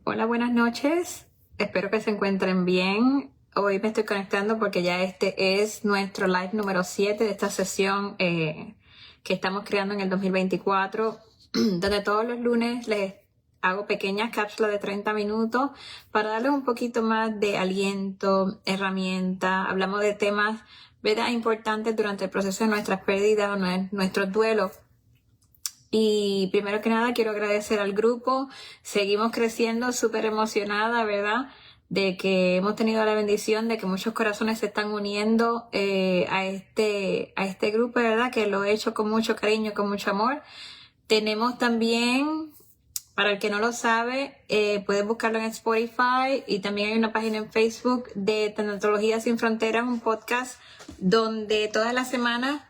Hola, buenas noches. Espero que se encuentren bien. Hoy me estoy conectando porque ya este es nuestro live número 7 de esta sesión que estamos creando en el 2024, donde todos los lunes les hago pequeñas cápsulas de 30 minutos para darles un poquito más de aliento, herramienta. Hablamos de temas, ¿verdad?, importantes durante el proceso de nuestras pérdidas o nuestros duelos. Y primero que nada quiero agradecer al grupo. Seguimos creciendo, súper emocionada, ¿verdad? De que hemos tenido la bendición de que muchos corazones se están uniendo a este grupo, ¿verdad? Que lo he hecho con mucho cariño, con mucho amor. Tenemos también, para el que no lo sabe, puedes buscarlo en Spotify, y también hay una página en Facebook de Tanatología Sin Fronteras, un podcast donde todas las semanas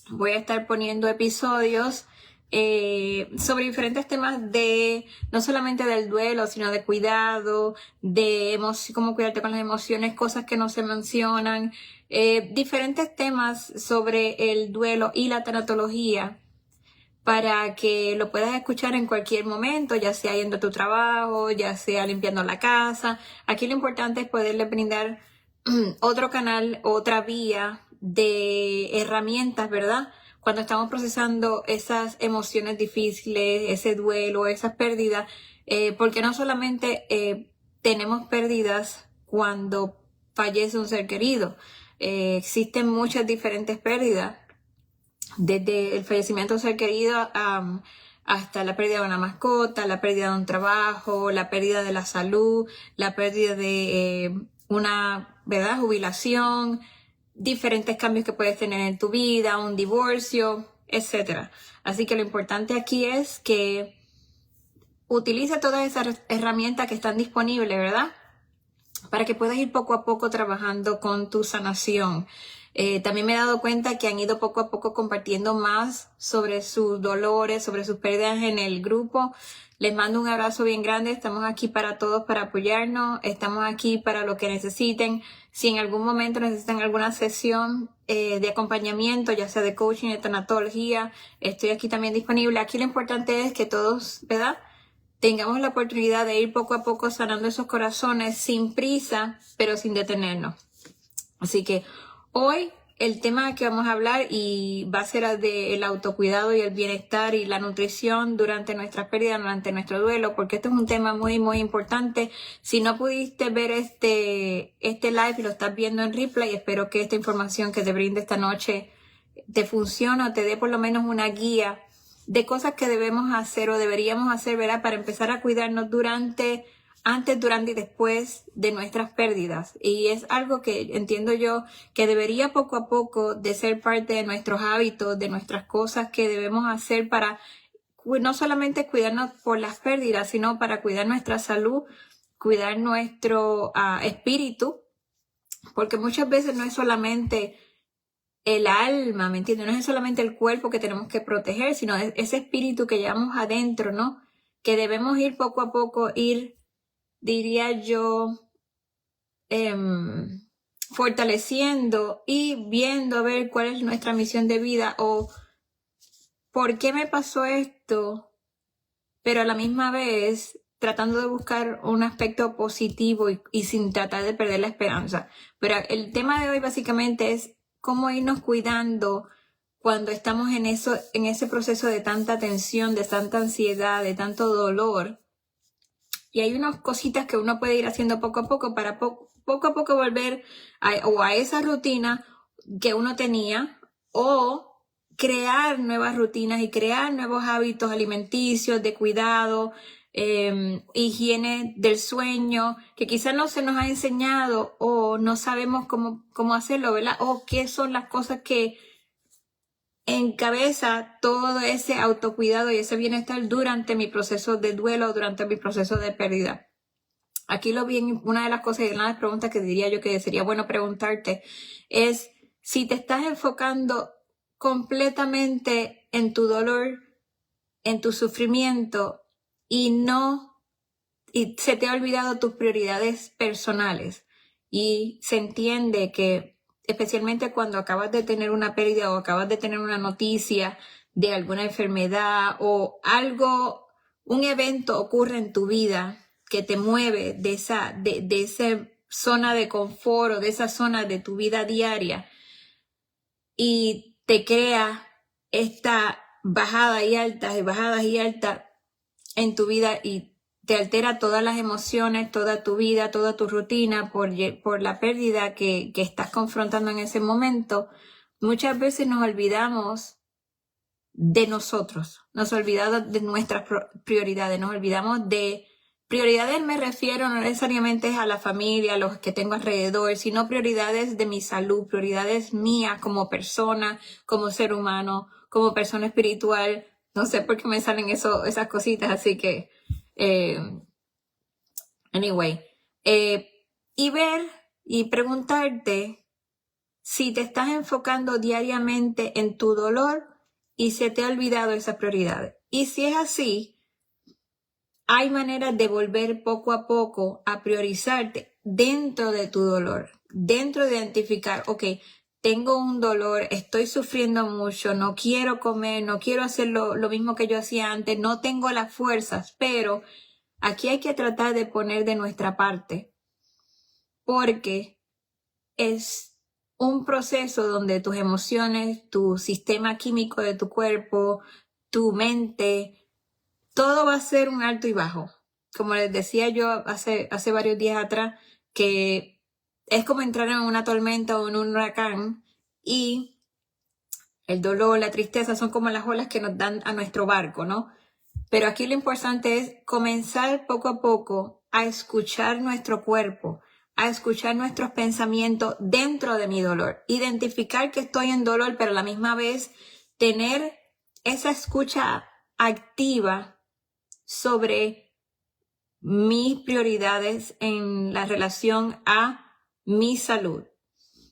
voy a estar poniendo episodios sobre diferentes temas de no solamente del duelo, sino de cuidado, de cómo cuidarte con las emociones, cosas que no se mencionan, diferentes temas sobre el duelo y la tanatología, para que lo puedas escuchar en cualquier momento, ya sea yendo a tu trabajo, ya sea limpiando la casa. Aquí lo importante es poderle brindar otro canal, otra vía de herramientas, ¿verdad? Cuando estamos procesando esas emociones difíciles, ese duelo, esas pérdidas, porque no solamente tenemos pérdidas cuando fallece un ser querido, existen muchas diferentes pérdidas, desde el fallecimiento de un ser querido hasta la pérdida de una mascota, la pérdida de un trabajo, la pérdida de la salud, la pérdida de una, ¿verdad?, jubilación, diferentes cambios que puedes tener en tu vida, un divorcio, etcétera. Así que lo importante aquí es que utilice todas esas herramientas que están disponibles, ¿verdad?, para que puedas ir poco a poco trabajando con tu sanación. También me he dado cuenta que han ido poco a poco compartiendo más sobre sus dolores, sobre sus pérdidas en el grupo. Les mando un abrazo bien grande. Estamos aquí para todos, para apoyarnos. Estamos aquí para lo que necesiten. Si en algún momento necesitan alguna sesión de acompañamiento, ya sea de coaching, de tanatología, estoy aquí también disponible. Aquí lo importante es que todos, ¿verdad?, tengamos la oportunidad de ir poco a poco sanando esos corazones sin prisa, pero sin detenernos. Así que hoy el tema que vamos a hablar y va a ser del autocuidado y el bienestar y la nutrición durante nuestra pérdida, durante nuestro duelo, porque esto es un tema muy, muy importante. Si no pudiste ver este live y lo estás viendo en replay, espero que esta información que te brinde esta noche te funcione o te dé por lo menos una guía de cosas que debemos hacer o deberíamos hacer, ¿verdad?, para empezar a cuidarnos antes, durante y después de nuestras pérdidas. Y es algo que entiendo yo que debería poco a poco de ser parte de nuestros hábitos, de nuestras cosas que debemos hacer para no solamente cuidarnos por las pérdidas, sino para cuidar nuestra salud, cuidar nuestro espíritu, porque muchas veces no es solamente el alma, ¿me entiendes? No es solamente el cuerpo que tenemos que proteger, sino ese espíritu que llevamos adentro, ¿no? Que debemos ir poco a poco, diría yo, fortaleciendo y viendo a ver cuál es nuestra misión de vida o por qué me pasó esto, pero a la misma vez tratando de buscar un aspecto positivo y sin tratar de perder la esperanza. Pero el tema de hoy básicamente es cómo irnos cuidando cuando estamos en ese proceso de tanta tensión, de tanta ansiedad, de tanto dolor. Y hay unas cositas que uno puede ir haciendo poco a poco para poco a poco volver a esa rutina que uno tenía, o crear nuevas rutinas y crear nuevos hábitos alimenticios, de cuidado, higiene del sueño, que quizás no se nos ha enseñado o no sabemos cómo hacerlo, ¿verdad? O qué son las cosas que encabeza todo ese autocuidado y ese bienestar durante mi proceso de duelo, durante mi proceso de pérdida. Aquí una de las cosas y una de las preguntas que diría yo que sería bueno preguntarte es si te estás enfocando completamente en tu dolor, en tu sufrimiento y se te ha olvidado tus prioridades personales. Y se entiende que especialmente cuando acabas de tener una pérdida o acabas de tener una noticia de alguna enfermedad o algo, un evento ocurre en tu vida que te mueve de esa zona de confort o de esa zona de tu vida diaria y te crea esta bajadas y altas en tu vida y te altera todas las emociones, toda tu vida, toda tu rutina por la pérdida que estás confrontando en ese momento. Muchas veces nos olvidamos de nosotros, nos olvidamos de nuestras prioridades, nos olvidamos de prioridades. Me refiero no necesariamente a la familia, a los que tengo alrededor, sino prioridades de mi salud, prioridades mías como persona, como ser humano, como persona espiritual. No sé por qué me salen esas cositas, así que anyway, y ver y preguntarte si te estás enfocando diariamente en tu dolor y se te ha olvidado esas prioridades. Y si es así, hay maneras de volver poco a poco a priorizarte dentro de tu dolor, dentro de identificar, ok, tengo un dolor, estoy sufriendo mucho, no quiero comer, no quiero hacer lo mismo que yo hacía antes, no tengo las fuerzas, pero aquí hay que tratar de poner de nuestra parte, porque es un proceso donde tus emociones, tu sistema químico de tu cuerpo, tu mente, todo va a ser un alto y bajo. Como les decía yo hace varios días atrás, que es como entrar en una tormenta o en un huracán y el dolor, la tristeza son como las olas que nos dan a nuestro barco, ¿no? Pero aquí lo importante es comenzar poco a poco a escuchar nuestro cuerpo, a escuchar nuestros pensamientos dentro de mi dolor, identificar que estoy en dolor, pero a la misma vez tener esa escucha activa sobre mis prioridades en la relación a mi salud.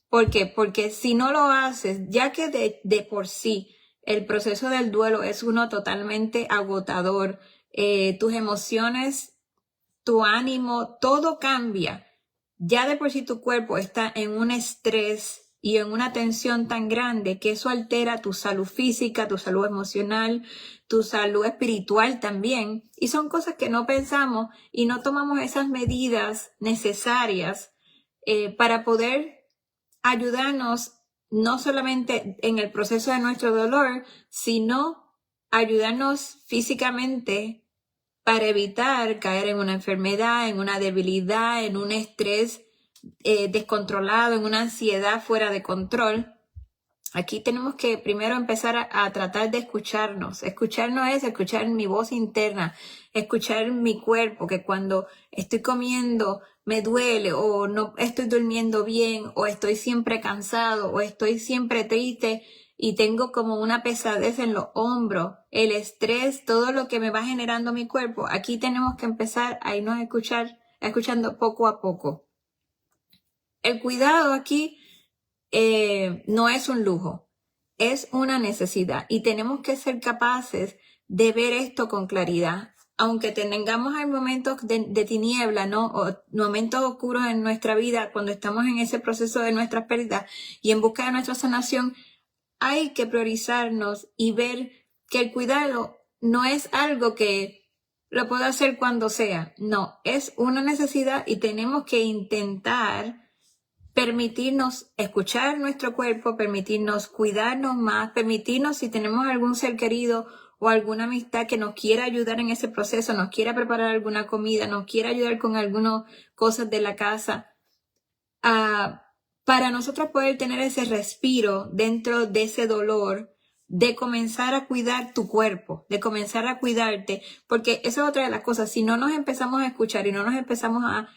¿Por qué? Porque si no lo haces, ya que de por sí el proceso del duelo es uno totalmente agotador, tus emociones, tu ánimo, todo cambia. Ya de por sí tu cuerpo está en un estrés y en una tensión tan grande que eso altera tu salud física, tu salud emocional, tu salud espiritual también. Y son cosas que no pensamos y no tomamos esas medidas necesarias para poder ayudarnos no solamente en el proceso de nuestro dolor, sino ayudarnos físicamente para evitar caer en una enfermedad, en una debilidad, en un estrés descontrolado, en una ansiedad fuera de control. Aquí tenemos que primero empezar a tratar de escucharnos. Escucharnos es escuchar mi voz interna, escuchar mi cuerpo, que cuando estoy comiendo me duele o no estoy durmiendo bien o estoy siempre cansado o estoy siempre triste y tengo como una pesadez en los hombros, el estrés, todo lo que me va generando mi cuerpo. Aquí tenemos que empezar a irnos escuchando poco a poco. El cuidado aquí no es un lujo, es una necesidad y tenemos que ser capaces de ver esto con claridad. Aunque tengamos momentos de tiniebla, ¿no? O momentos oscuros en nuestra vida cuando estamos en ese proceso de nuestras pérdidas y en busca de nuestra sanación, hay que priorizarnos y ver que el cuidado no es algo que lo puedo hacer cuando sea. No, es una necesidad y tenemos que intentar permitirnos escuchar nuestro cuerpo, permitirnos cuidarnos más, permitirnos si tenemos algún ser querido o alguna amistad que nos quiera ayudar en ese proceso, nos quiera preparar alguna comida, nos quiera ayudar con algunas cosas de la casa, para nosotros poder tener ese respiro dentro de ese dolor, de comenzar a cuidar tu cuerpo, de comenzar a cuidarte, porque eso es otra de las cosas. Si no nos empezamos a escuchar y no nos empezamos a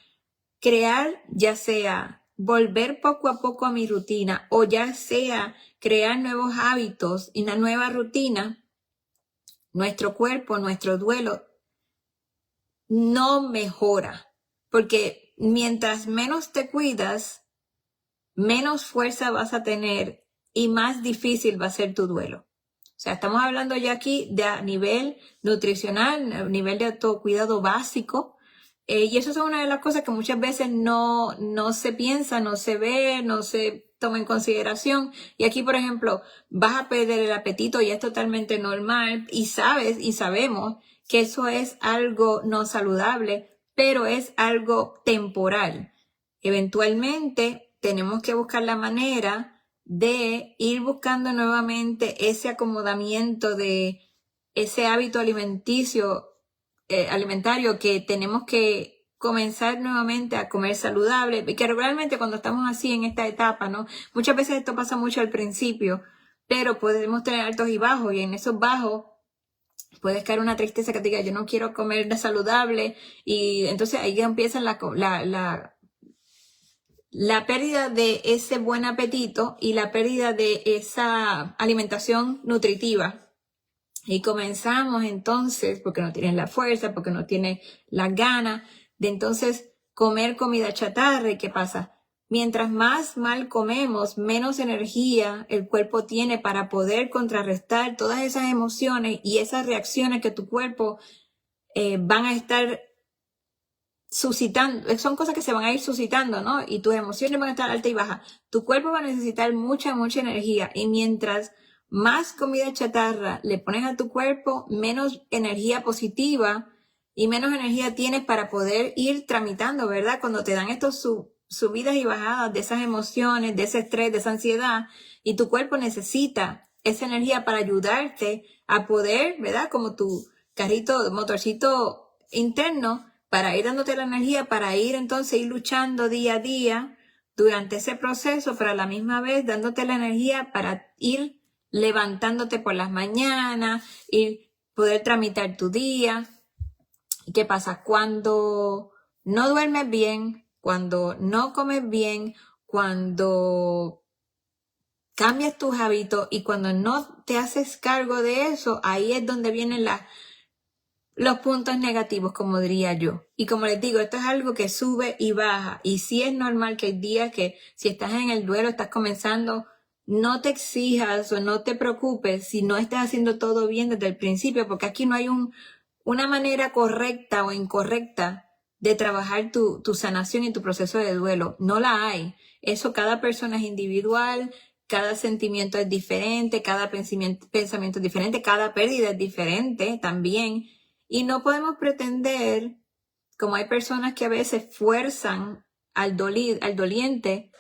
crear, ya sea volver poco a poco a mi rutina o ya sea crear nuevos hábitos y una nueva rutina, nuestro cuerpo, nuestro duelo no mejora, porque mientras menos te cuidas, menos fuerza vas a tener y más difícil va a ser tu duelo. O sea, estamos hablando ya aquí de a nivel nutricional, a nivel de autocuidado básico, y eso es una de las cosas que muchas veces no se piensa, no se ve, no se toma en consideración. Y aquí, por ejemplo, vas a perder el apetito y es totalmente normal y sabes y sabemos que eso es algo no saludable, pero es algo temporal. Eventualmente tenemos que buscar la manera de ir buscando nuevamente ese acomodamiento de ese hábito alimentario que tenemos que comenzar nuevamente a comer saludable, y que regularmente cuando estamos así en esta etapa, ¿no? Muchas veces esto pasa mucho al principio, pero podemos tener altos y bajos, y en esos bajos puedes caer una tristeza que te diga, yo no quiero comer de saludable, y entonces ahí empieza la pérdida de ese buen apetito y la pérdida de esa alimentación nutritiva. Y comenzamos entonces, porque no tienes la fuerza, porque no tienes las ganas, de entonces comer comida chatarra. ¿Y qué pasa? Mientras más mal comemos, menos energía el cuerpo tiene para poder contrarrestar todas esas emociones y esas reacciones que tu cuerpo van a estar suscitando. Son cosas que se van a ir suscitando, ¿no? Y tus emociones van a estar altas y bajas. Tu cuerpo va a necesitar mucha energía, y mientras más comida chatarra le pones a tu cuerpo, menos energía positiva y menos energía tienes para poder ir tramitando, ¿verdad? Cuando te dan estos subidas y bajadas de esas emociones, de ese estrés, de esa ansiedad, y tu cuerpo necesita esa energía para ayudarte a poder, ¿verdad? Como tu carrito, motorcito interno, para ir dándote la energía, para ir entonces ir luchando día a día durante ese proceso, pero a la misma vez dándote la energía para ir levantándote por las mañanas y poder tramitar tu día. ¿Y qué pasa? Cuando no duermes bien, cuando no comes bien, cuando cambias tus hábitos y cuando no te haces cargo de eso, ahí es donde vienen los puntos negativos, como diría yo. Y como les digo, esto es algo que sube y baja. Y sí es normal que hay días que si estás en el duelo, estás comenzando, no te exijas o no te preocupes si no estás haciendo todo bien desde el principio, porque aquí no hay una manera correcta o incorrecta de trabajar tu sanación y tu proceso de duelo. No la hay. Eso, cada persona es individual, cada sentimiento es diferente, cada pensamiento es diferente, cada pérdida es diferente también. Y no podemos pretender, como hay personas que a veces fuerzan al doliente,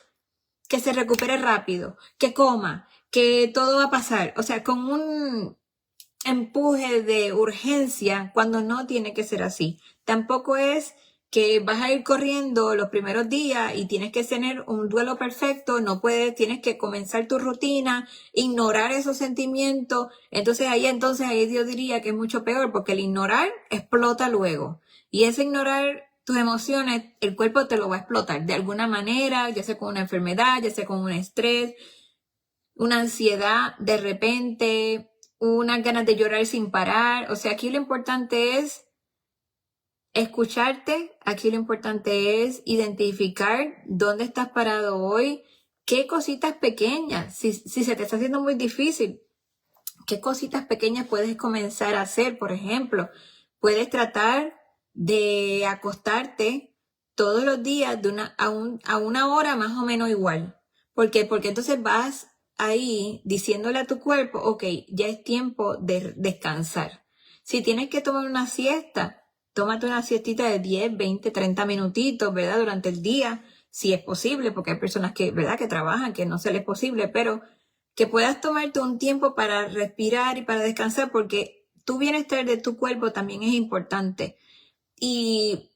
que se recupere rápido, que coma, que todo va a pasar. O sea, con un empuje de urgencia cuando no tiene que ser así. Tampoco es que vas a ir corriendo los primeros días y tienes que tener un duelo perfecto, no puedes, tienes que comenzar tu rutina, ignorar esos sentimientos. Entonces ahí yo diría que es mucho peor, porque el ignorar explota luego. Y ese ignorar tus emociones, el cuerpo te lo va a explotar de alguna manera, ya sea con una enfermedad, ya sea con un estrés, una ansiedad de repente, unas ganas de llorar sin parar. O sea, aquí lo importante es escucharte, aquí lo importante es identificar dónde estás parado hoy, qué cositas pequeñas, si se te está haciendo muy difícil, qué cositas pequeñas puedes comenzar a hacer. Por ejemplo, puedes tratar de acostarte todos los días a una hora más o menos igual. ¿Por qué? Porque entonces vas ahí diciéndole a tu cuerpo, ok, ya es tiempo de descansar. Si tienes que tomar una siesta, tómate una siestita de 10, 20, 30 minutitos, ¿verdad? Durante el día, si es posible, porque hay personas que, ¿verdad? Que trabajan, que no se les es posible, pero que puedas tomarte un tiempo para respirar y para descansar, porque tu bienestar de tu cuerpo también es importante. Y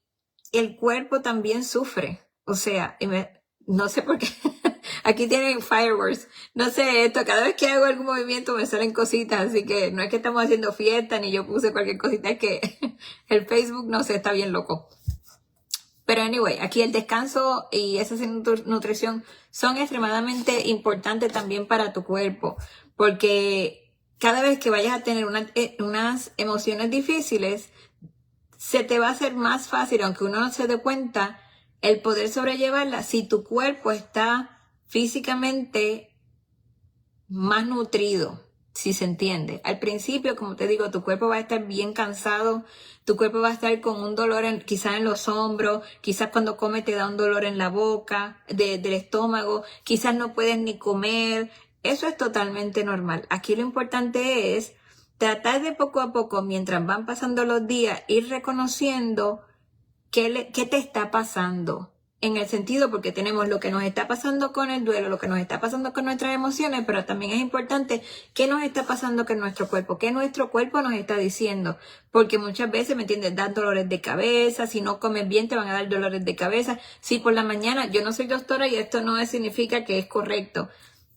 el cuerpo también sufre. O sea, no sé por qué. Aquí tienen fireworks. No sé esto. Cada vez que hago algún movimiento me salen cositas. Así que no es que estamos haciendo fiesta ni yo puse cualquier cosita. Es que el Facebook, no sé, está bien loco. Pero anyway, aquí el descanso y esa nutrición son extremadamente importantes también para tu cuerpo. Porque cada vez que vayas a tener unas emociones difíciles, se te va a hacer más fácil, aunque uno no se dé cuenta, el poder sobrellevarla si tu cuerpo está físicamente más nutrido, si se entiende. Al principio, como te digo, tu cuerpo va a estar bien cansado, tu cuerpo va a estar con un dolor quizás en los hombros, quizás cuando comes te da un dolor en la boca, del estómago, quizás no puedes ni comer. Eso es totalmente normal. Aquí lo importante es tratar de poco a poco, mientras van pasando los días, ir reconociendo ¿Qué te está pasando? En el sentido, porque tenemos lo que nos está pasando con el duelo, lo que nos está pasando con nuestras emociones, pero también es importante qué nos está pasando con nuestro cuerpo, qué nuestro cuerpo nos está diciendo, porque muchas veces, ¿me entiendes?, dan dolores de cabeza, si no comes bien te van a dar dolores de cabeza, si por la mañana, yo no soy doctora y esto no significa que es correcto,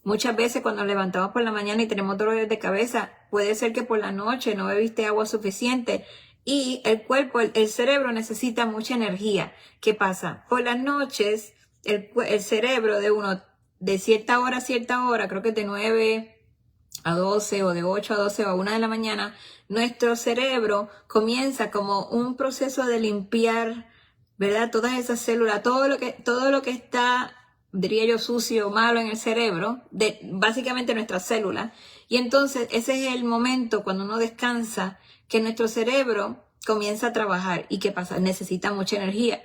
muchas veces cuando nos levantamos por la mañana y tenemos dolores de cabeza, puede ser que por la noche no bebiste agua suficiente, y el cuerpo, el cerebro necesita mucha energía. ¿Qué pasa? Por las noches, el cerebro de uno, de cierta hora a cierta hora, creo que es de 9 a 12 o de 8 a 12 o a 1 de la mañana, nuestro cerebro comienza como un proceso de limpiar, ¿verdad? Todas esas células, todo lo que está, diría yo, sucio o malo en el cerebro, de básicamente nuestras células. Y entonces ese es el momento cuando uno descansa, que nuestro cerebro comienza a trabajar. ¿Y qué pasa? Necesita mucha energía.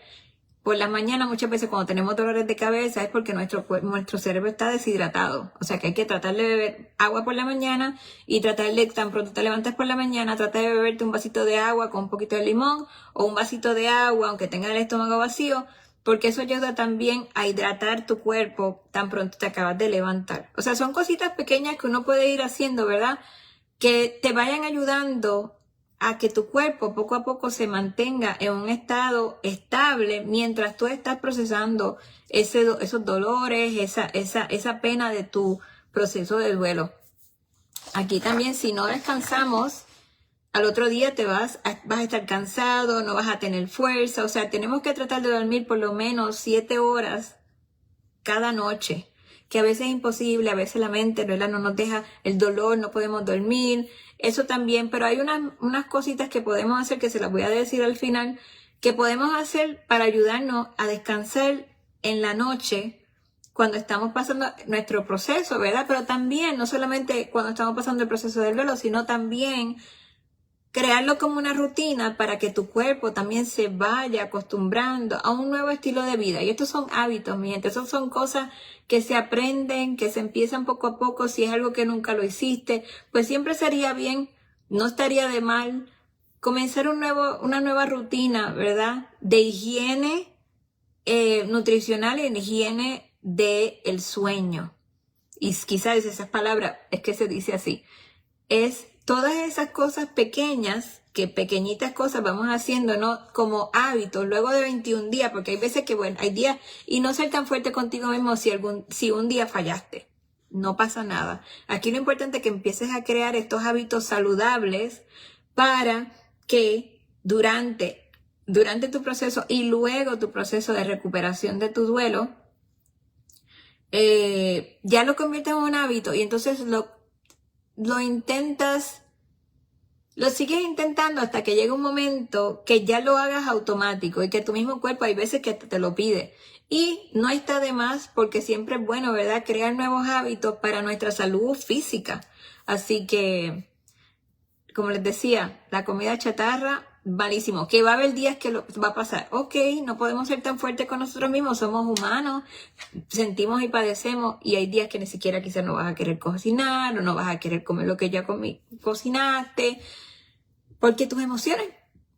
Por la mañana muchas veces cuando tenemos dolores de cabeza es porque nuestro cerebro está deshidratado. O sea que hay que tratar de beber agua por la mañana y tratar de, tan pronto te levantas por la mañana, tratar de beberte un vasito de agua con un poquito de limón o un vasito de agua aunque tengas el estómago vacío, porque eso ayuda también a hidratar tu cuerpo tan pronto te acabas de levantar. O sea, son cositas pequeñas que uno puede ir haciendo, ¿verdad? Que te vayan ayudando a que tu cuerpo poco a poco se mantenga en un estado estable mientras tú estás procesando esos dolores, esa pena de tu proceso de duelo. Aquí también, si no descansamos, al otro día vas a estar cansado, no vas a tener fuerza. O sea, tenemos que tratar de dormir por lo menos 7 horas cada noche, que a veces es imposible, a veces la mente, ¿verdad?, no nos deja, el dolor, no podemos dormir, eso también, pero hay unas cositas que podemos hacer, que se las voy a decir al final, que podemos hacer para ayudarnos a descansar en la noche cuando estamos pasando nuestro proceso, ¿verdad? Pero también, no solamente cuando estamos pasando el proceso del duelo, sino también crearlo como una rutina para que tu cuerpo también se vaya acostumbrando a un nuevo estilo de vida. Y estos son hábitos, mi gente. Estos son cosas que se aprenden, que se empiezan poco a poco. Si es algo que nunca lo hiciste, pues siempre sería bien, no estaría de mal comenzar una nueva rutina, ¿verdad? De higiene nutricional y en higiene del sueño. Y quizás esas palabras, es que se dice así. Es todas esas cosas pequeñas, que pequeñitas cosas vamos haciendo, ¿no?, como hábitos luego de 21 días, porque hay veces que, bueno, hay días, y no ser tan fuerte contigo mismo si un día fallaste. No pasa nada. Aquí lo importante es que empieces a crear estos hábitos saludables para que durante tu proceso y luego tu proceso de recuperación de tu duelo, ya lo conviertas en un hábito y entonces lo intentas, lo sigues intentando hasta que llega un momento que ya lo hagas automático y que tu mismo cuerpo hay veces que te lo pide. Y no está de más porque siempre es bueno, ¿verdad?, crear nuevos hábitos para nuestra salud física. Así que, como les decía, la comida chatarra, malísimo. Que va a haber días que lo va a pasar. Ok, no podemos ser tan fuertes con nosotros mismos, somos humanos, sentimos y padecemos y hay días que ni siquiera quizás no vas a querer cocinar o no vas a querer comer lo que ya cocinaste porque tus emociones,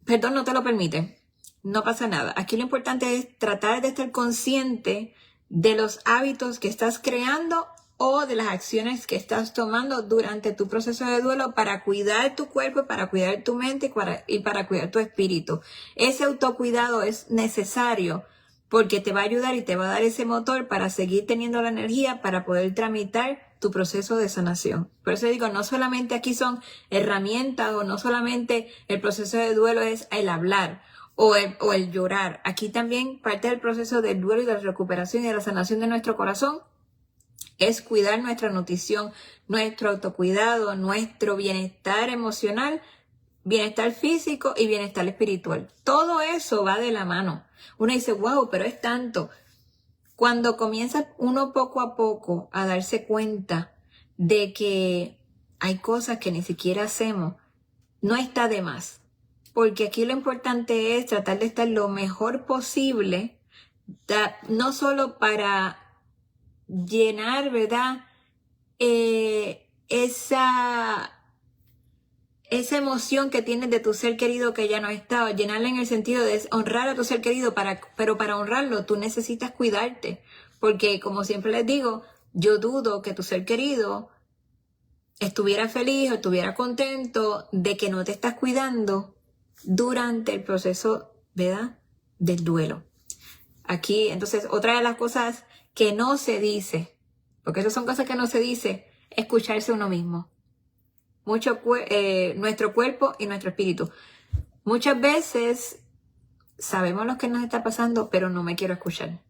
perdón, no te lo permiten. No pasa nada. Aquí lo importante es tratar de estar consciente de los hábitos que estás creando o de las acciones que estás tomando durante tu proceso de duelo para cuidar tu cuerpo, para cuidar tu mente y para cuidar tu espíritu. Ese autocuidado es necesario porque te va a ayudar y te va a dar ese motor para seguir teniendo la energía para poder tramitar tu proceso de sanación. Por eso digo, no solamente aquí son herramientas o no solamente el proceso de duelo es el hablar o el llorar. Aquí también parte del proceso del duelo y de la recuperación y de la sanación de nuestro corazón es cuidar nuestra nutrición, nuestro autocuidado, nuestro bienestar emocional, bienestar físico y bienestar espiritual. Todo eso va de la mano. Uno dice, wow, pero es tanto. Cuando comienza uno poco a poco a darse cuenta de que hay cosas que ni siquiera hacemos, no está de más. Porque aquí lo importante es tratar de estar lo mejor posible, no solo para llenar, ¿verdad?, esa emoción que tienes de tu ser querido que ya no está, llenarla en el sentido de honrar a tu ser querido, pero para honrarlo tú necesitas cuidarte, porque como siempre les digo, yo dudo que tu ser querido estuviera feliz o estuviera contento de que no te estás cuidando durante el proceso, ¿verdad?, del duelo. Aquí, entonces, otra de las cosas que no se dice, porque esas son cosas que no se dice, escucharse a uno mismo. Nuestro cuerpo y nuestro espíritu. Muchas veces sabemos lo que nos está pasando, pero no me quiero escuchar.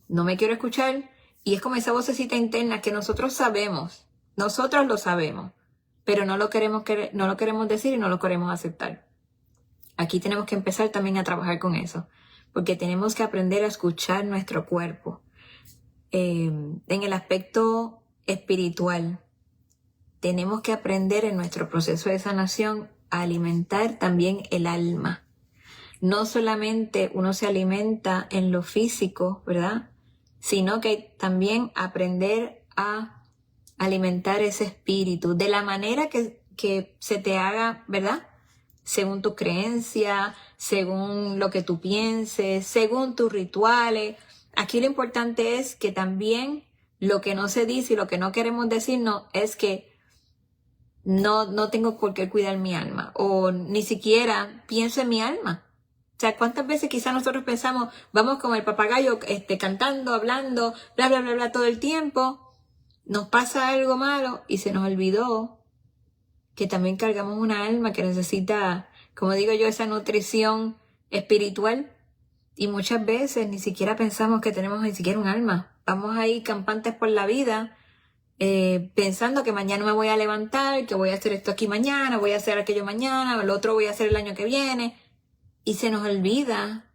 No me quiero escuchar y es como esa vocecita interna que nosotros sabemos, nosotros lo sabemos, pero no lo queremos decir y no lo queremos aceptar. Aquí tenemos que empezar también a trabajar con eso, porque tenemos que aprender a escuchar nuestro cuerpo. En el aspecto espiritual, tenemos que aprender en nuestro proceso de sanación a alimentar también el alma. No solamente uno se alimenta en lo físico, ¿verdad?, sino que también aprender a alimentar ese espíritu de la manera que se te haga, ¿verdad?, según tu creencia, según lo que tú pienses, según tus rituales. Aquí lo importante es que también lo que no se dice y lo que no queremos decir es que no tengo por qué cuidar mi alma, o ni siquiera pienso en mi alma. O sea, ¿cuántas veces quizás nosotros pensamos, vamos como el papagayo cantando, hablando, bla, bla, bla, bla, todo el tiempo, nos pasa algo malo y se nos olvidó que también cargamos una alma que necesita, como digo yo, esa nutrición espiritual, y muchas veces ni siquiera pensamos que tenemos ni siquiera un alma. Vamos ahí campantes por la vida, pensando que mañana me voy a levantar, que voy a hacer esto aquí mañana, voy a hacer aquello mañana, lo otro voy a hacer el año que viene, y se nos olvida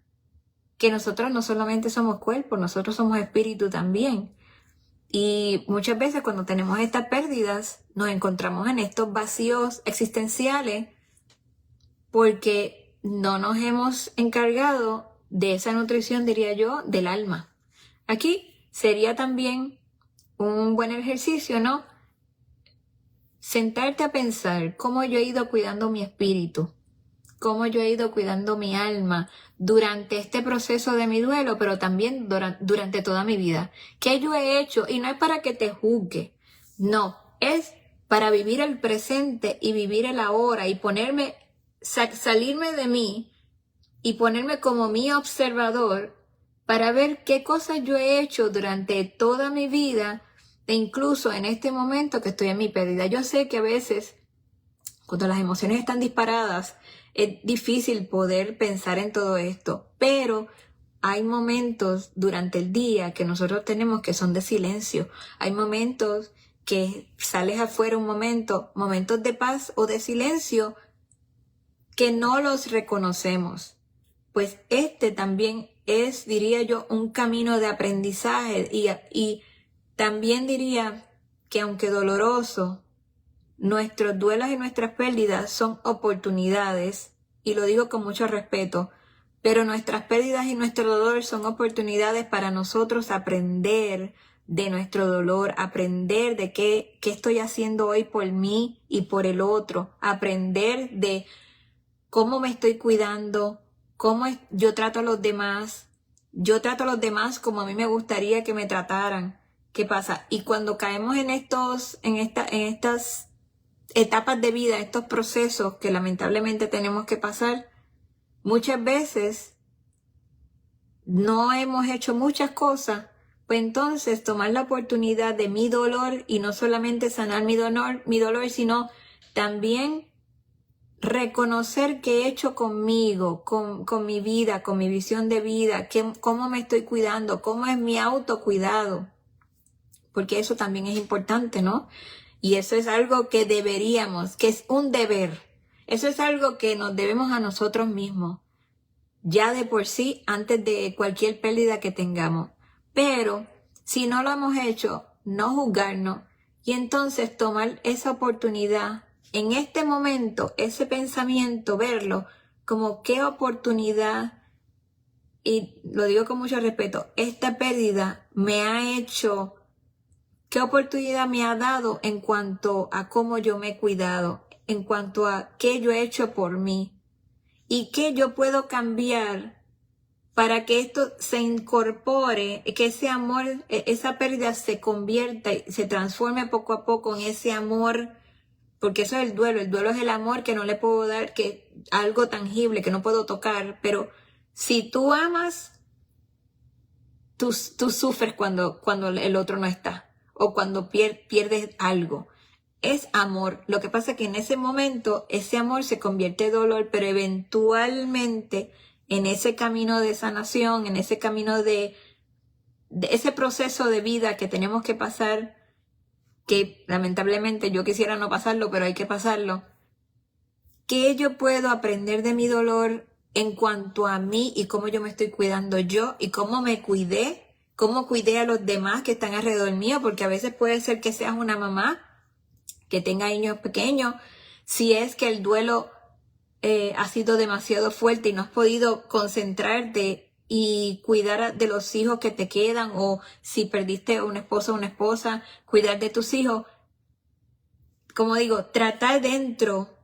que nosotros no solamente somos cuerpo, nosotros somos espíritu también. Y muchas veces cuando tenemos estas pérdidas, nos encontramos en estos vacíos existenciales porque no nos hemos encargado de esa nutrición, diría yo, del alma. Aquí sería también un buen ejercicio, ¿no?, sentarte a pensar cómo yo he ido cuidando mi espíritu, cómo yo he ido cuidando mi alma durante este proceso de mi duelo, pero también durante toda mi vida. ¿Qué yo he hecho? Y no es para que te juzgue, no, es para vivir el presente y vivir el ahora y salirme de mí y ponerme como mi observador para ver qué cosas yo he hecho durante toda mi vida e incluso en este momento que estoy en mi pérdida. Yo sé que a veces, cuando las emociones están disparadas, es difícil poder pensar en todo esto, pero hay momentos durante el día que nosotros tenemos que son de silencio. Hay momentos que sales afuera momentos de paz o de silencio que no los reconocemos. Pues este también es, diría yo, un camino de aprendizaje y también diría que aunque doloroso, nuestros duelos y nuestras pérdidas son oportunidades, y lo digo con mucho respeto, pero nuestras pérdidas y nuestro dolor son oportunidades para nosotros aprender de nuestro dolor, aprender de qué estoy haciendo hoy por mí y por el otro, aprender de cómo me estoy cuidando, yo trato a los demás, yo trato a los demás como a mí me gustaría que me trataran. ¿Qué pasa? Y cuando caemos en estas etapas de vida, estos procesos que lamentablemente tenemos que pasar, muchas veces no hemos hecho muchas cosas, pues entonces tomar la oportunidad de mi dolor y no solamente sanar mi dolor, sino también reconocer qué he hecho conmigo, con mi vida, con mi visión de vida, cómo me estoy cuidando, cómo es mi autocuidado, porque eso también es importante, ¿no? Y eso es algo que deberíamos, que es un deber. Eso es algo que nos debemos a nosotros mismos, ya de por sí, antes de cualquier pérdida que tengamos. Pero si no lo hemos hecho, no juzgarnos y entonces tomar esa oportunidad, en este momento, ese pensamiento, verlo como qué oportunidad, y lo digo con mucho respeto, esta pérdida me ha hecho, qué oportunidad me ha dado en cuanto a cómo yo me he cuidado, en cuanto a qué yo he hecho por mí y qué yo puedo cambiar para que esto se incorpore, que ese amor, esa pérdida se convierta y se transforme poco a poco en ese amor, porque eso es el duelo es el amor que no le puedo dar, que algo tangible que no puedo tocar, pero si tú amas, tú sufres cuando el otro no está, o cuando pierdes algo. Es amor. Lo que pasa es que en ese momento ese amor se convierte en dolor, pero eventualmente en ese camino de sanación, en ese camino de ese proceso de vida que tenemos que pasar, que lamentablemente yo quisiera no pasarlo, pero hay que pasarlo. ¿Qué yo puedo aprender de mi dolor en cuanto a mí y cómo yo me estoy cuidando yo y cómo me cuidé, cómo cuidé a los demás que están alrededor mío? Porque a veces puede ser que seas una mamá que tenga niños pequeños, si es que el duelo ha sido demasiado fuerte y no has podido concentrarte y cuidar de los hijos que te quedan, o si perdiste un esposo o una esposa, cuidar de tus hijos. Como digo, tratar dentro,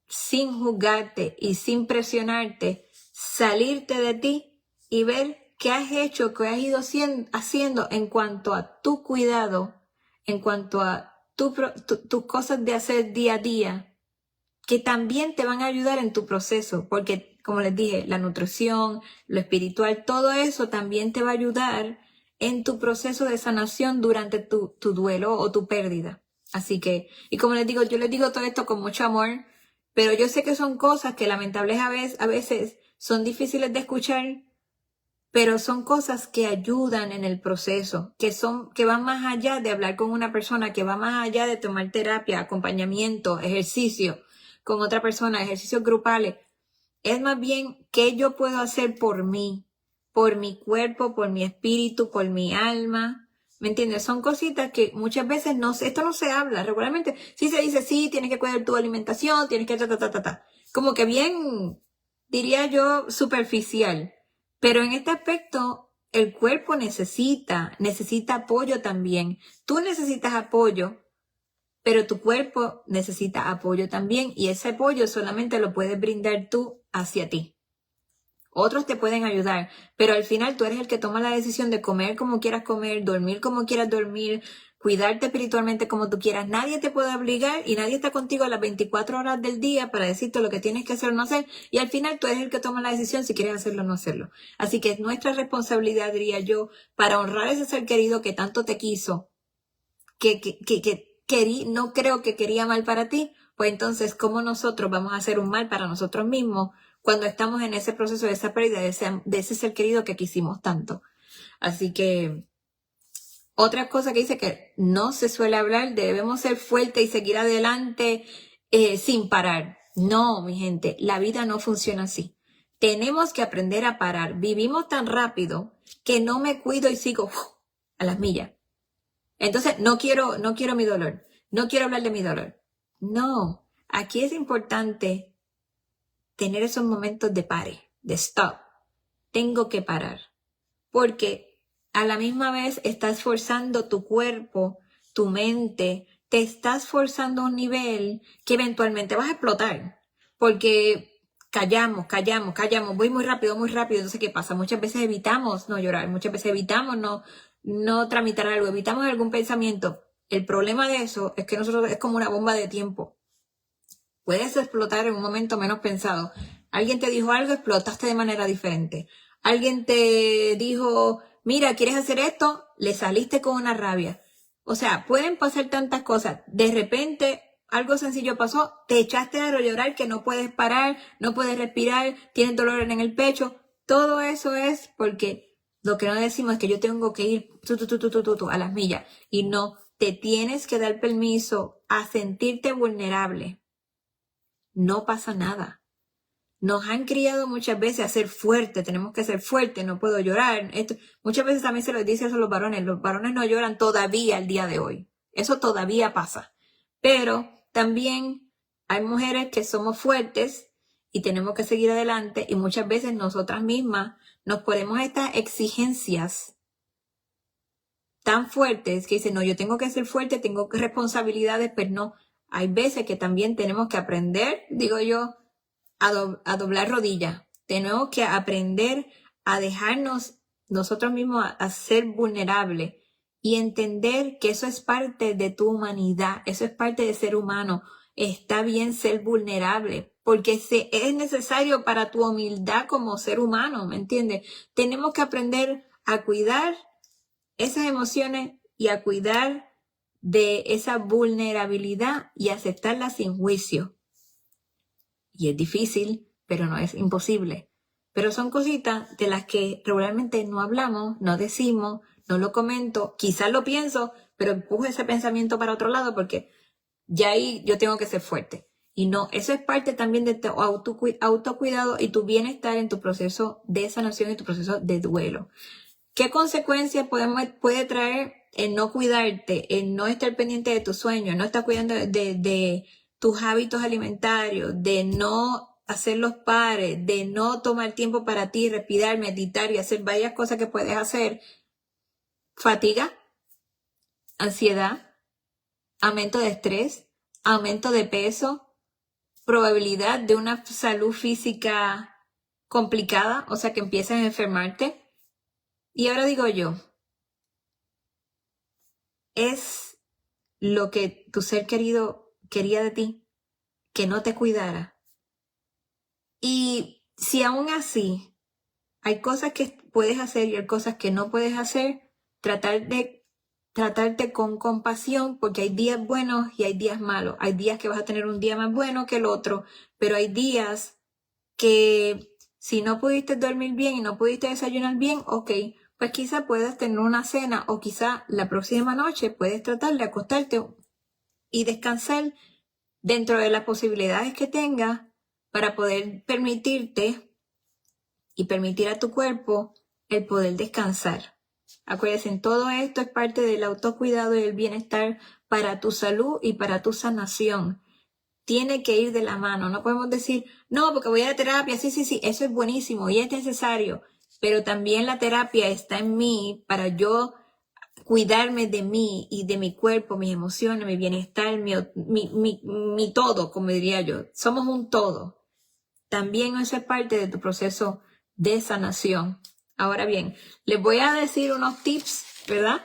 sin juzgarte y sin presionarte, salirte de ti y ver qué has hecho, qué has ido haciendo en cuanto a tu cuidado, en cuanto a tus cosas de hacer día a día, que también te van a ayudar en tu proceso, porque como les dije, la nutrición, lo espiritual, todo eso también te va a ayudar en tu proceso de sanación durante tu duelo o tu pérdida. Así que, y como les digo, yo les digo todo esto con mucho amor, pero yo sé que son cosas que lamentables a veces son difíciles de escuchar, pero son cosas que ayudan en el proceso, que van más allá de hablar con una persona, que va más allá de tomar terapia, acompañamiento, ejercicio con otra persona, ejercicios grupales. Es más bien qué yo puedo hacer por mí, por mi cuerpo, por mi espíritu, por mi alma. ¿Me entiendes? Son cositas que muchas veces esto no se habla. Regularmente sí se dice, sí, tienes que cuidar tu alimentación, tienes que como que bien, diría yo, superficial. Pero en este aspecto, el cuerpo necesita apoyo también. Tú necesitas apoyo, pero tu cuerpo necesita apoyo también, y ese apoyo solamente lo puedes brindar tú hacia ti. Otros te pueden ayudar, pero al final tú eres el que toma la decisión de comer como quieras comer, dormir como quieras dormir, cuidarte espiritualmente como tú quieras. Nadie te puede obligar y nadie está contigo a las 24 horas del día para decirte lo que tienes que hacer o no hacer, y al final tú eres el que toma la decisión si quieres hacerlo o no hacerlo. Así que es nuestra responsabilidad, diría yo, para honrar a ese ser querido que tanto te quiso, no creo que quería mal para ti, pues entonces, ¿cómo nosotros vamos a hacer un mal para nosotros mismos cuando estamos en ese proceso de esa pérdida de ese ser querido que quisimos tanto? Así que, otra cosa que dice que no se suele hablar, debemos ser fuertes y seguir adelante sin parar. No, mi gente, la vida no funciona así. Tenemos que aprender a parar. Vivimos tan rápido que no me cuido y sigo a las millas. Entonces, no quiero mi dolor. No quiero hablar de mi dolor. No, aquí es importante tener esos momentos de pare, de stop. Tengo que parar. Porque a la misma vez estás forzando tu cuerpo, tu mente, te estás forzando a un nivel que eventualmente vas a explotar. Porque callamos, voy muy rápido. Entonces, ¿qué pasa? Muchas veces evitamos no llorar, muchas veces evitamos no tramitar algo, evitamos algún pensamiento. El problema de eso es que nosotros es como una bomba de tiempo. Puedes explotar en un momento menos pensado. Alguien te dijo algo, explotaste de manera diferente. Alguien te dijo, mira, ¿quieres hacer esto? Le saliste con una rabia. O sea, pueden pasar tantas cosas. De repente, algo sencillo pasó, te echaste a llorar que no puedes parar, no puedes respirar, tienes dolor en el pecho. Todo eso es porque lo que no decimos es que yo tengo que ir a las millas. Y no, te tienes que dar permiso a sentirte vulnerable. No pasa nada. Nos han criado muchas veces a ser fuertes, tenemos que ser fuertes, no puedo llorar. Muchas veces también se les dice eso a los varones no lloran todavía al día de hoy. Eso todavía pasa. Pero también hay mujeres que somos fuertes y tenemos que seguir adelante, y muchas veces nosotras mismas nos ponemos estas exigencias tan fuertes que dicen, no, yo tengo que ser fuerte, tengo responsabilidades, pero no. hay veces que también tenemos que aprender, digo yo, a doblar rodillas. Tenemos que aprender a dejarnos nosotros mismos a ser vulnerables y entender que eso es parte de tu humanidad, eso es parte de ser humano. Está bien ser vulnerable, porque es necesario para tu humildad como ser humano, ¿me entiendes? Tenemos que aprender a cuidar esas emociones y a cuidar de esa vulnerabilidad y aceptarla sin juicio. Y es difícil, pero no es imposible. Pero son cositas de las que regularmente no hablamos, no decimos, no lo comento, quizás lo pienso, pero empujo ese pensamiento para otro lado porque ya ahí yo tengo que ser fuerte. Y no, eso es parte también de tu autocuidado y tu bienestar en tu proceso de sanación y tu proceso de duelo. ¿Qué consecuencias puede traer el no cuidarte, el no estar pendiente de tus sueños, no estar cuidando de tus hábitos alimentarios, de no hacer los pares, de no tomar tiempo para ti, respirar, meditar y hacer varias cosas que puedes hacer? Fatiga, ansiedad, aumento de estrés, aumento de peso, probabilidad de una salud física complicada, o sea que empiezas a enfermarte. Y ahora digo yo, ¿es lo que tu ser querido quería de ti? Que no te cuidara. Y si aún así hay cosas que puedes hacer y hay cosas que no puedes hacer, tratarte con compasión, porque hay días buenos y hay días malos. Hay días que vas a tener un día más bueno que el otro, pero hay días que si no pudiste dormir bien y no pudiste desayunar bien, ok, pues quizá puedas tener una cena o quizá la próxima noche puedes tratar de acostarte y descansar dentro de las posibilidades que tengas para poder permitirte y permitir a tu cuerpo el poder descansar. Acuérdense, en todo esto es parte del autocuidado y el bienestar para tu salud y para tu sanación. Tiene que ir de la mano. No podemos decir, no, porque voy a la terapia. Sí, eso es buenísimo y es necesario. Pero también la terapia está en mí para yo cuidarme de mí y de mi cuerpo, mis emociones, mi bienestar, mi todo, como diría yo. Somos un todo. También eso es parte de tu proceso de sanación. Ahora bien, les voy a decir unos tips, ¿verdad?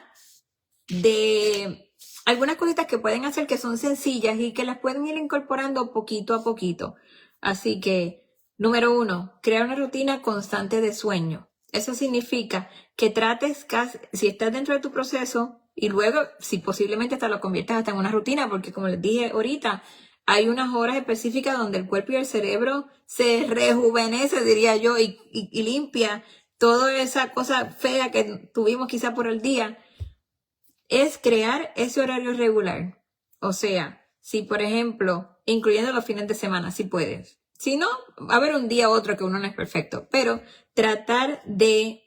De algunas cositas que pueden hacer que son sencillas y que las pueden ir incorporando poquito a poquito. Así que, número 1, crear una rutina constante de sueño. Eso significa que trates, si estás dentro de tu proceso, y luego, si posiblemente hasta lo conviertas hasta en una rutina, porque como les dije ahorita, hay unas horas específicas donde el cuerpo y el cerebro se rejuvenece, diría yo, y limpia toda esa cosa fea que tuvimos quizá por el día. Es crear ese horario regular. O sea, si por ejemplo, incluyendo los fines de semana, si puedes. Si no, va a haber un día u otro que uno no es perfecto, pero tratar de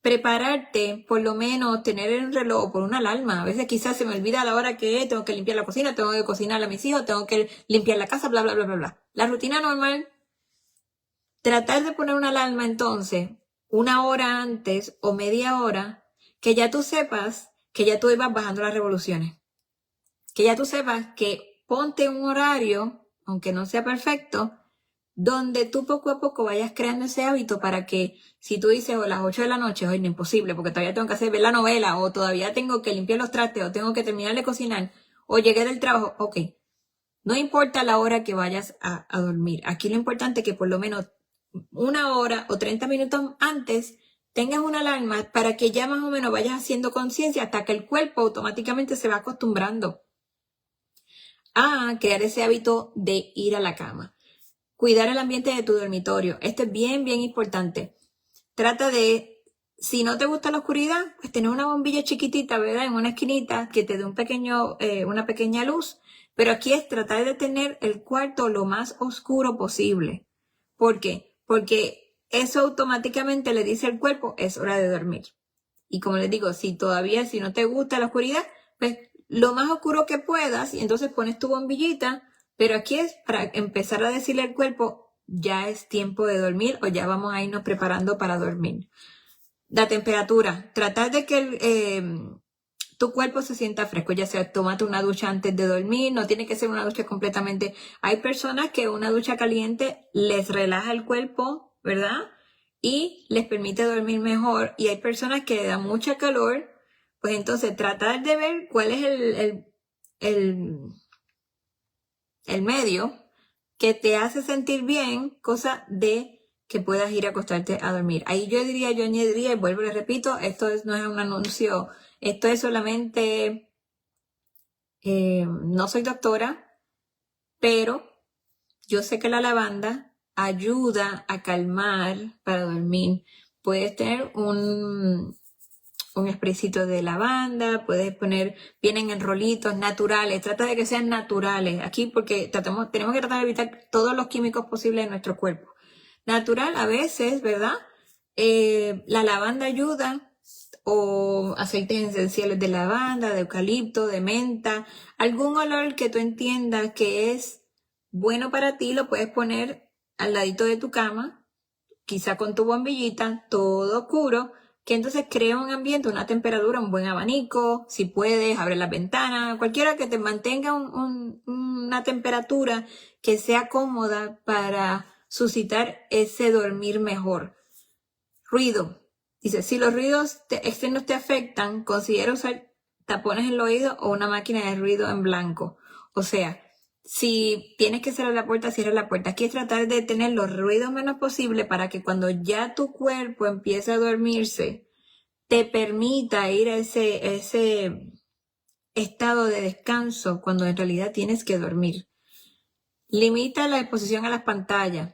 prepararte, por lo menos tener el reloj por una alarma. A veces quizás se me olvida a la hora que tengo que limpiar la cocina, tengo que cocinar a mis hijos, tengo que limpiar la casa, bla, bla, bla, bla, bla. La rutina normal, tratar de poner una alarma entonces, una hora antes o media hora, que ya tú sepas que ya tú ibas bajando las revoluciones. Que ya tú sepas que ponte un horario, aunque no sea perfecto, donde tú poco a poco vayas creando ese hábito para que si tú dices a las 8 de la noche, hoy no es imposible porque todavía tengo que hacer ver la novela o todavía tengo que limpiar los trastes o tengo que terminar de cocinar o llegué del trabajo, ok. No importa la hora que vayas a dormir. Aquí lo importante es que por lo menos una hora o 30 minutos antes tengas una alarma para que ya más o menos vayas haciendo conciencia hasta que el cuerpo automáticamente se va acostumbrando a crear ese hábito de ir a la cama. Cuidar el ambiente de tu dormitorio. Esto es bien, bien importante. Trata de, si no te gusta la oscuridad, pues tener una bombilla chiquitita, ¿verdad? En una esquinita que te dé una pequeña luz. Pero aquí es tratar de tener el cuarto lo más oscuro posible. ¿Por qué? Porque eso automáticamente le dice al cuerpo, es hora de dormir. Y como les digo, si no te gusta la oscuridad, pues lo más oscuro que puedas y entonces pones tu bombillita, pero aquí es para empezar a decirle al cuerpo, ya es tiempo de dormir o ya vamos a irnos preparando para dormir. La temperatura, tratar de que tu cuerpo se sienta fresco, ya sea tómate una ducha antes de dormir, no tiene que ser una ducha completamente. Hay personas que una ducha caliente les relaja el cuerpo, ¿verdad? Y les permite dormir mejor. Y hay personas que le da mucha calor, pues entonces tratar de ver cuál es el medio que te hace sentir bien, cosa de que puedas ir a acostarte a dormir. Ahí yo añadiría, y vuelvo y le repito, no es un anuncio, esto es solamente, no soy doctora, pero yo sé que la lavanda ayuda a calmar para dormir. Puedes tener un spraycito de lavanda, puedes poner, vienen en rolitos naturales, trata de que sean naturales aquí porque tenemos que tratar de evitar todos los químicos posibles en nuestro cuerpo. Natural a veces, ¿verdad? La lavanda ayuda, o aceites esenciales de lavanda, de eucalipto, de menta, algún olor que tú entiendas que es bueno para ti, lo puedes poner al ladito de tu cama, quizá con tu bombillita, todo oscuro, que entonces crea un ambiente, una temperatura, un buen abanico, si puedes, abre las ventanas, cualquiera que te mantenga una temperatura que sea cómoda para suscitar ese dormir mejor. Ruido. Dice, si los ruidos externos te afectan, considera usar tapones en el oído o una máquina de ruido en blanco. O sea, si tienes que cerrar la puerta, cierra la puerta. Aquí es tratar de tener los ruidos menos posible para que cuando ya tu cuerpo empiece a dormirse, te permita ir a ese estado de descanso cuando en realidad tienes que dormir. Limita la exposición a las pantallas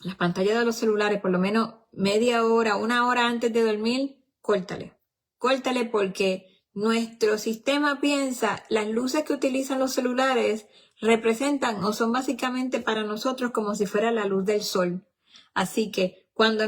de los celulares, por lo menos media hora, una hora antes de dormir, córtale. Córtale porque nuestro sistema piensa, las luces que utilizan los celulares representan o son básicamente para nosotros como si fuera la luz del sol. Así que cuando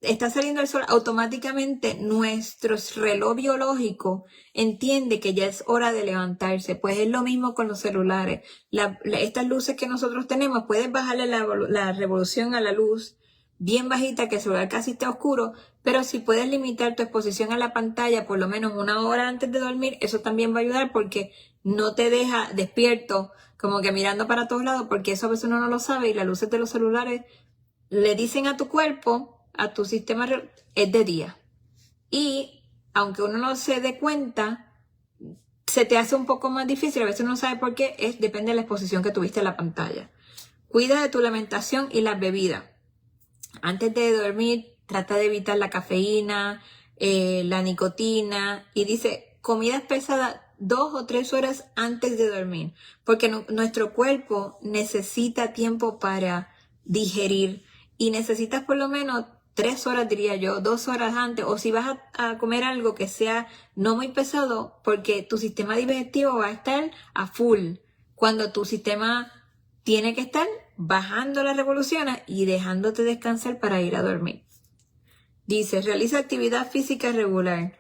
está saliendo el sol, automáticamente nuestro reloj biológico entiende que ya es hora de levantarse. Pues es lo mismo con los celulares. Estas luces que nosotros tenemos, puedes bajarle la revolución a la luz bien bajita, que el celular casi esté oscuro, pero si puedes limitar tu exposición a la pantalla por lo menos una hora antes de dormir, eso también va a ayudar porque no te deja despierto, como que mirando para todos lados, porque eso a veces uno no lo sabe y las luces de los celulares le dicen a tu cuerpo, a tu sistema, es de día. Y aunque uno no se dé cuenta, se te hace un poco más difícil, a veces uno no sabe por qué, depende de la exposición que tuviste a la pantalla. Cuida de tu alimentación y las bebidas. Antes de dormir, trata de evitar la cafeína, la nicotina, y dice, comidas pesadas 2 o 3 horas antes de dormir, porque nuestro cuerpo necesita tiempo para digerir y necesitas por lo menos 3 horas, diría yo, 2 horas antes, o si vas a comer algo que sea no muy pesado, porque tu sistema digestivo va a estar a full, cuando tu sistema tiene que estar bajando las revoluciones y dejándote descansar para ir a dormir. Dice, realiza actividad física regular.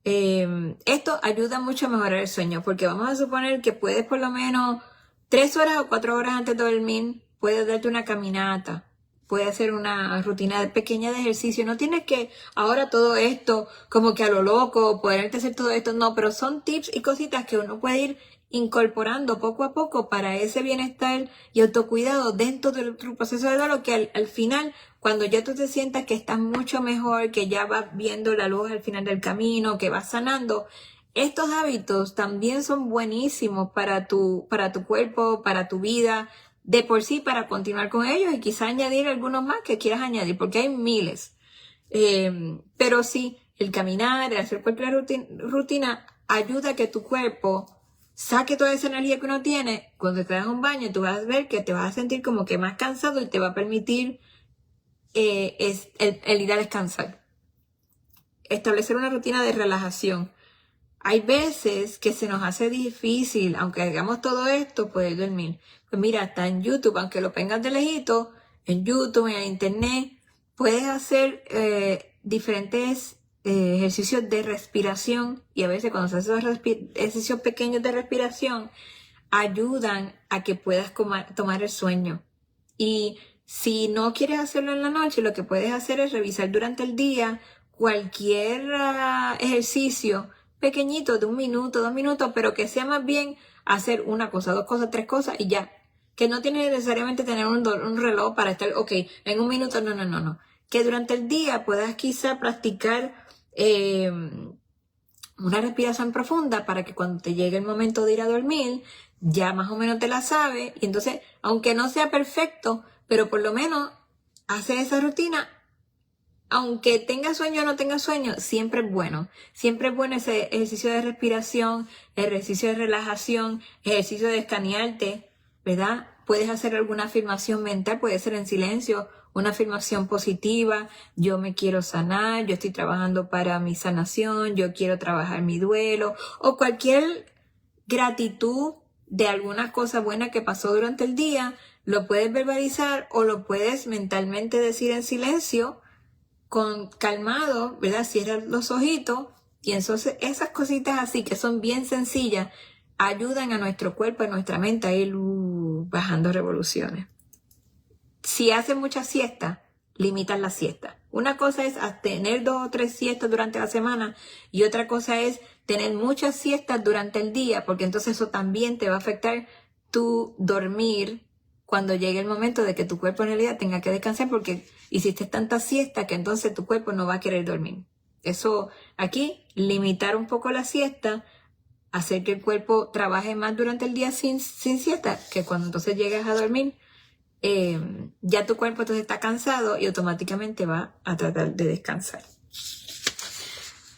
Esto ayuda mucho a mejorar el sueño, porque vamos a suponer que puedes por lo menos 3 horas o 4 horas antes de dormir, puedes darte una caminata, puedes hacer una rutina pequeña de ejercicio. No tienes que ahora todo esto como que a lo loco, poderte hacer todo esto, no, pero son tips y cositas que uno puede ir incorporando poco a poco para ese bienestar y autocuidado dentro del proceso de duelo, que al final, cuando ya tú te sientas que estás mucho mejor, que ya vas viendo la luz al final del camino, que vas sanando, estos hábitos también son buenísimos para tu cuerpo, para tu vida, de por sí, para continuar con ellos y quizá añadir algunos más que quieras añadir, porque hay miles. Pero sí, el caminar, el hacer cualquier rutina ayuda a que tu cuerpo saque toda esa energía que uno tiene. Cuando te das un baño, tú vas a ver que te vas a sentir como que más cansado y te va a permitir el ir a descansar. Establecer una rutina de relajación. Hay veces que se nos hace difícil, aunque hagamos todo esto, poder dormir. Pues mira, está en YouTube, aunque lo tengas de lejito, en YouTube, en internet, puedes hacer diferentes ejercicios de respiración, y a veces cuando se hacen esos ejercicios pequeños de respiración, ayudan a que puedas tomar el sueño. Y si no quieres hacerlo en la noche, lo que puedes hacer es revisar durante el día cualquier ejercicio pequeñito de 1 minuto, 2 minutos, pero que sea más bien hacer una cosa, 2 cosas, 3 cosas y ya. Que no tiene necesariamente tener un reloj para estar, ok, en 1 minuto, no. Que durante el día puedas quizá practicar una respiración profunda para que cuando te llegue el momento de ir a dormir, ya más o menos te la sabes. Y entonces, aunque no sea perfecto, pero por lo menos hacer esa rutina, aunque tenga sueño o no tenga sueño, siempre es bueno. Siempre es bueno ese ejercicio de respiración, ejercicio de relajación, ejercicio de escanearte, ¿verdad? Puedes hacer alguna afirmación mental, puede ser en silencio, una afirmación positiva, yo me quiero sanar, yo estoy trabajando para mi sanación, yo quiero trabajar mi duelo, o cualquier gratitud de alguna cosa buena que pasó durante el día, lo puedes verbalizar o lo puedes mentalmente decir en silencio, con calmado, ¿verdad? Cierra los ojitos y entonces esas cositas así que son bien sencillas ayudan a nuestro cuerpo, a nuestra mente a ir bajando revoluciones. Si haces muchas siestas, limitas la siesta. Una cosa es tener 2 o 3 siestas durante la semana y otra cosa es tener muchas siestas durante el día, porque entonces eso también te va a afectar tu dormir cuando llegue el momento de que tu cuerpo en realidad tenga que descansar porque hiciste tanta siesta que entonces tu cuerpo no va a querer dormir. Eso aquí, limitar un poco la siesta, hacer que el cuerpo trabaje más durante el día sin siesta, que cuando entonces llegas a dormir, ya tu cuerpo entonces está cansado y automáticamente va a tratar de descansar.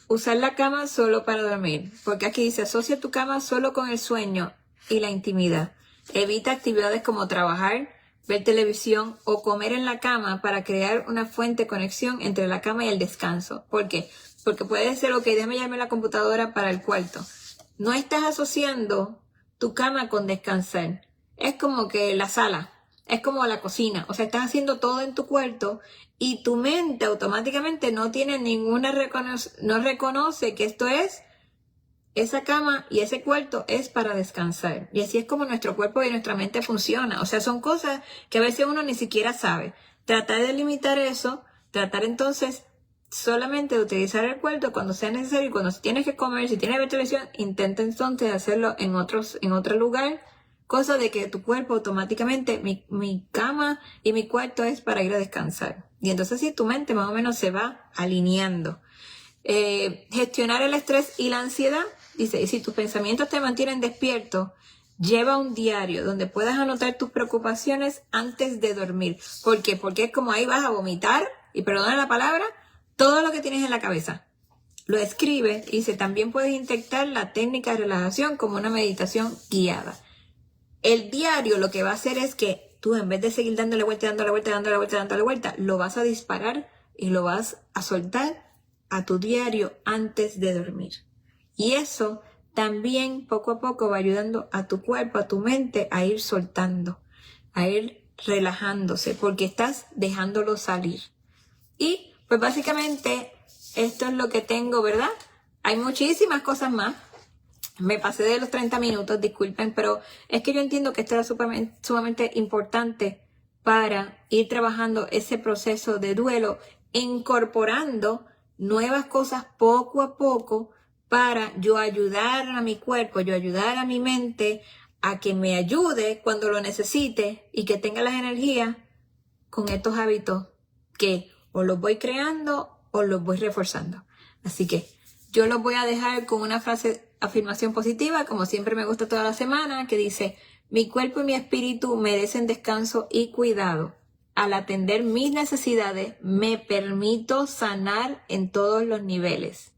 Usar la cama solo para dormir, porque aquí dice asocia tu cama solo con el sueño y la intimidad. Evita actividades como trabajar, ver televisión o comer en la cama para crear una fuente de conexión entre la cama y el descanso. ¿Por qué? Porque puede ser, ok, déjame llevarme la computadora para el cuarto. No estás asociando tu cama con descansar. Es como que la sala, es como la cocina. O sea, estás haciendo todo en tu cuarto y tu mente automáticamente no tiene no reconoce que esto es, esa cama y ese cuarto es para descansar. Y así es como nuestro cuerpo y nuestra mente funciona. O sea, son cosas que a veces uno ni siquiera sabe. Tratar de limitar eso, tratar entonces solamente de utilizar el cuarto cuando sea necesario y cuando tienes que comer, si tienes que ver televisión, intenta entonces hacerlo en otro lugar. Cosa de que tu cuerpo automáticamente, mi cama y mi cuarto es para ir a descansar. Y entonces si tu mente más o menos se va alineando. Gestionar el estrés y la ansiedad. Dice, y si tus pensamientos te mantienen despierto, lleva un diario donde puedas anotar tus preocupaciones antes de dormir. ¿Por qué? Porque es como ahí vas a vomitar, y perdona la palabra, todo lo que tienes en la cabeza. Lo escribes y dice, también puedes intentar la técnica de relajación como una meditación guiada. El diario lo que va a hacer es que tú en vez de seguir dándole vuelta, lo vas a disparar y lo vas a soltar a tu diario antes de dormir. Y eso también poco a poco va ayudando a tu cuerpo, a tu mente a ir soltando, a ir relajándose, porque estás dejándolo salir. Y pues básicamente esto es lo que tengo, ¿verdad? Hay muchísimas cosas más. Me pasé de los 30 minutos, disculpen, pero es que yo entiendo que esto era sumamente importante para ir trabajando ese proceso de duelo, incorporando nuevas cosas poco a poco para yo ayudar a mi cuerpo, yo ayudar a mi mente a que me ayude cuando lo necesite y que tenga las energías con estos hábitos que o los voy creando o los voy reforzando. Así que yo los voy a dejar con una afirmación positiva, como siempre me gusta toda la semana, que dice, mi cuerpo y mi espíritu merecen descanso y cuidado. Al atender mis necesidades, me permito sanar en todos los niveles.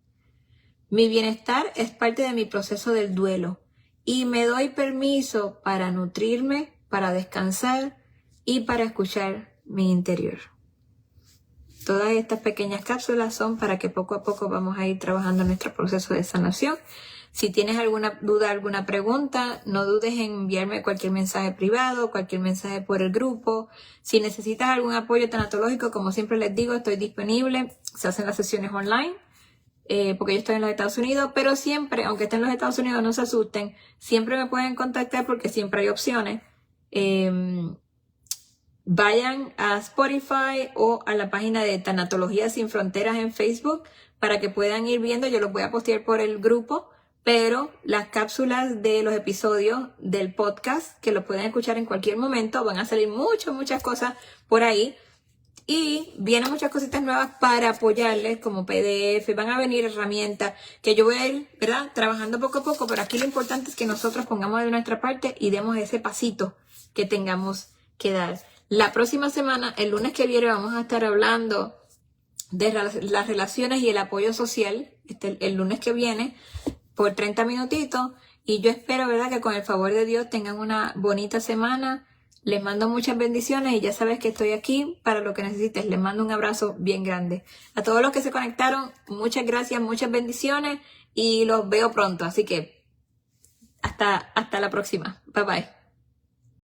Mi bienestar es parte de mi proceso del duelo y me doy permiso para nutrirme, para descansar y para escuchar mi interior. Todas estas pequeñas cápsulas son para que poco a poco vamos a ir trabajando nuestro proceso de sanación. Si tienes alguna duda, alguna pregunta, no dudes en enviarme cualquier mensaje privado, cualquier mensaje por el grupo. Si necesitas algún apoyo tanatológico, como siempre les digo, estoy disponible. Se hacen las sesiones online, porque yo estoy en los Estados Unidos, pero siempre, aunque estén en los Estados Unidos, no se asusten, siempre me pueden contactar porque siempre hay opciones. vayan a Spotify o a la página de Tanatología Sin Fronteras en Facebook para que puedan ir viendo. Yo los voy a postear por el grupo, pero las cápsulas de los episodios del podcast, que los pueden escuchar en cualquier momento, van a salir muchas cosas por ahí. Y vienen muchas cositas nuevas para apoyarles, como PDF, van a venir herramientas que yo voy a ir, ¿verdad?, trabajando poco a poco, pero aquí lo importante es que nosotros pongamos de nuestra parte y demos ese pasito que tengamos que dar. La próxima semana, el lunes que viene, vamos a estar hablando de las relaciones y el apoyo social, el lunes que viene, por 30 minutitos, y yo espero, ¿verdad?, que con el favor de Dios tengan una bonita semana. Les mando muchas bendiciones y ya sabes que estoy aquí para lo que necesites. Les mando un abrazo bien grande. A todos los que se conectaron, muchas gracias, muchas bendiciones y los veo pronto. Así que hasta la próxima. Bye bye.